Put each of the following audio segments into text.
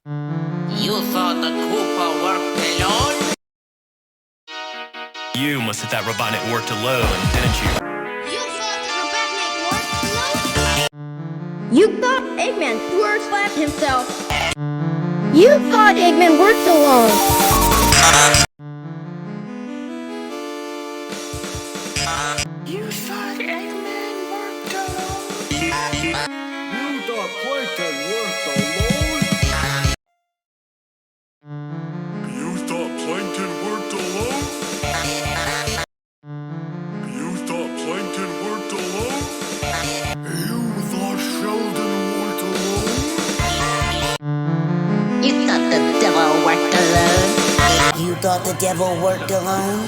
You thought the Koopa worked alone? You must have thought Robotnik worked alone, didn't you? You thought the Robotnik worked alone? You thought Eggman worked by himself. You thought Eggman worked alone. You thought Eggman worked alone? You thought Plankton worked alone? You thought Plankton worked alone? You thought Plankton worked alone? You thought Sheldon worked alone? You thought the devil worked alone? You thought the devil worked alone?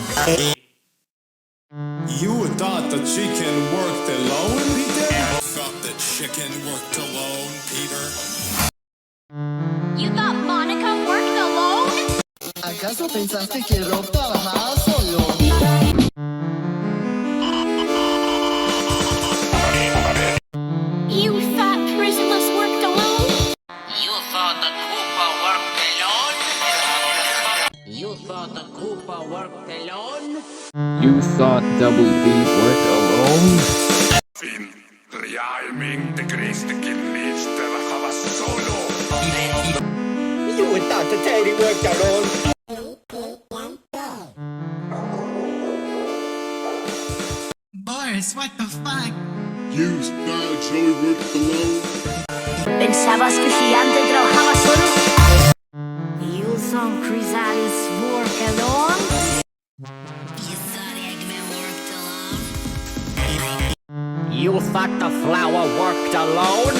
You thought the chicken worked alone, Peter? Thought the chicken worked alone, Peter? You thought Monica worked alone? ¿Acaso pensaste que Rob trabajaba solo? You thought Chrysalis worked alone? You thought the Koopa worked alone? You thought the Koopa worked alone? You thought Double D worked alone? Realmente creíste que Mitch trabajaba solo. You thought the Teddy worked alone? Boris, what the fuck? You thought Joey worked alone? ¿Pensabas que Gigante trabajaba solo? You thought Chrysalis worked alone? You thought Eggman worked alone? You thought the flower worked alone?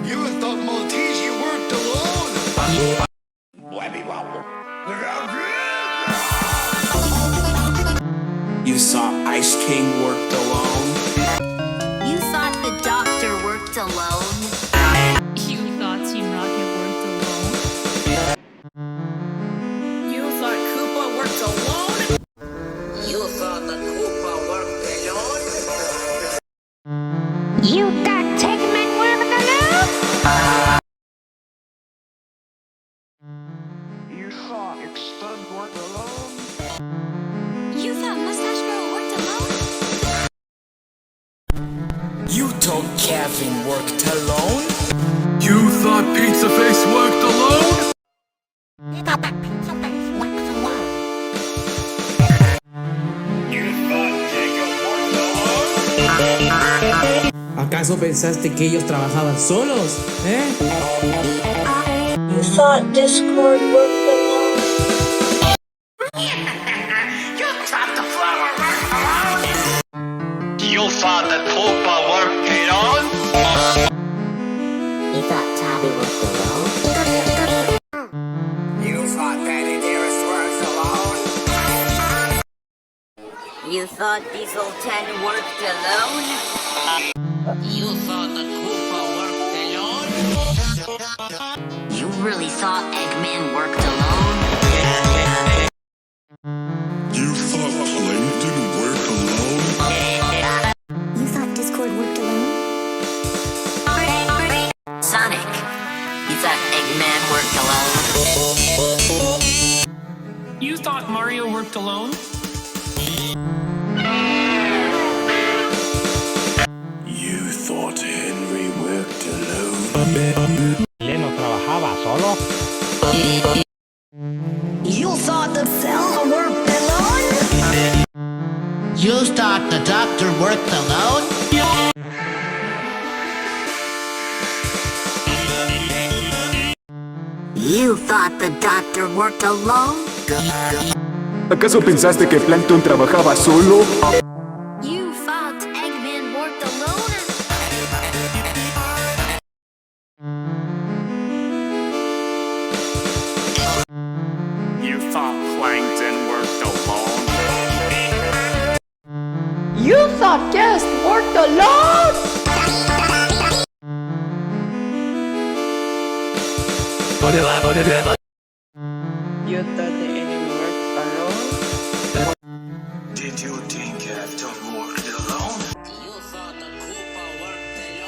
You thought Maltese worked alone? You saw Ice King worked alone? You thought the doctor worked alone? You thought Team Rocket worked alone? You thought Koopa worked alone? You thought the Koopa worked alone? You thought Eggman worked alone? You thought Extend worked alone? You thought Mustache Girl worked alone? You told Kevin worked alone? You thought Pizza Face worked alone? You thought Jacob worked alone? ¿Acaso pensaste que ellos trabajaban solos? You thought Discord worked alone? You thought the flower worked alone? You thought the Koopa worked alone? You thought Tabby worked alone? You thought Patty Dearest worked alone? You thought Diesel 10 worked alone? You thought the Koopa worked alone? You really thought Eggman worked alone? You thought Plankton worked alone? You thought Discord worked alone? Sonic, you thought Eggman worked alone? You thought Mario worked alone? You thought Henry worked alone? ¿Leno trabajaba solo? You thought the Cell worked alone? You thought the doctor worked alone? You thought the doctor worked alone? ¿Acaso pensaste que Plankton trabajaba solo? You thought Eggman worked alone? You thought Plankton worked alone? You thought Guest worked alone? You thought the enemy worked alone? Did you think Captain worked alone? You thought the Koopa worked alone?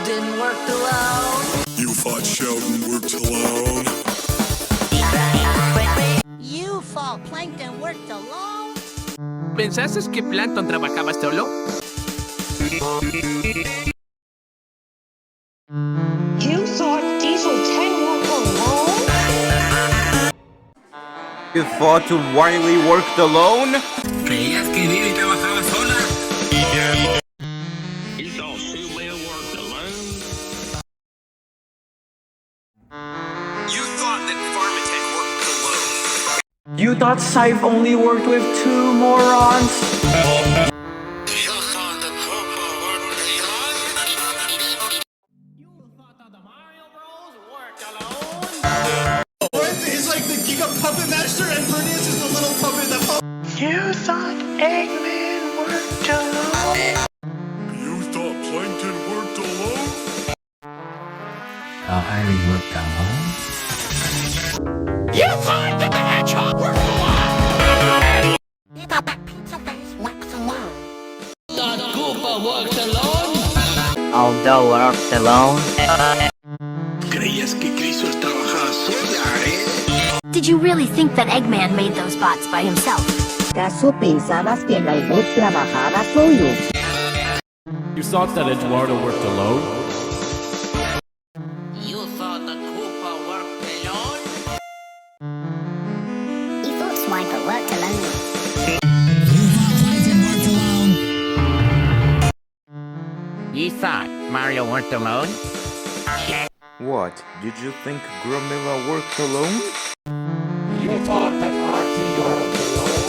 Sheldon worked alone. You thought Sheldon worked alone? You thought Plankton worked alone? ¿Pensaste que Plankton trabajaba solo? You thought Diesel 10 worked alone? You thought Wiley worked alone? ¿Creías que Didi trabajaba sola? You thought Sue worked alone? You thought that Pharmatech worked alone? You thought Scythe only worked with 2 morons? You thought the Koopa worked alone? You thought that the Mario Bros worked alone? He's like the Giga Puppet Master and Bernice is the little puppet that... You thought Eggman worked alone? You thought Plankton worked alone? Harry worked alone? You thought that the Hedgehog worked alone? You thought that Pizza Face worked alone? Thought Koopa worked alone? Aldo worked alone? ¿Creías que Chrysos trabajaba sola, Did you really think that Eggman made those bots by himself? ¿Acaso pensabas que el robot trabajaba solo? You thought that Eduardo worked alone? You thought the Koopa worked alone? You thought Swiper worked alone? You thought Mario worked alone? What? Did you think Gromilla worked alone? You thought that Archie worked alone?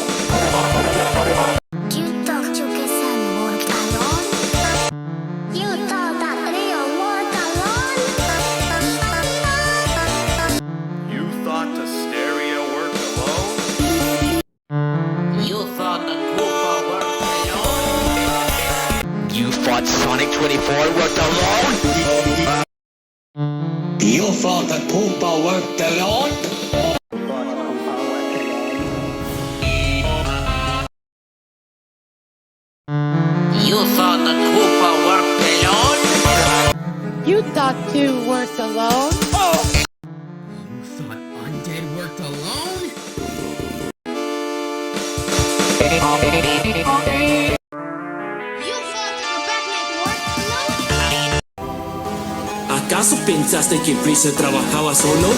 You thought Chuke-san worked alone? You thought that Rio worked alone? You thought the stereo worked alone? You thought the Koopa worked alone? You thought Sonic 24 worked alone? You thought that Koopa worked alone? You thought the Koopa worked alone? You thought 2 worked alone? You thought Undead worked alone? You thought that Batman worked alone? ¿Acaso pensaste que Freezer trabajaba solo?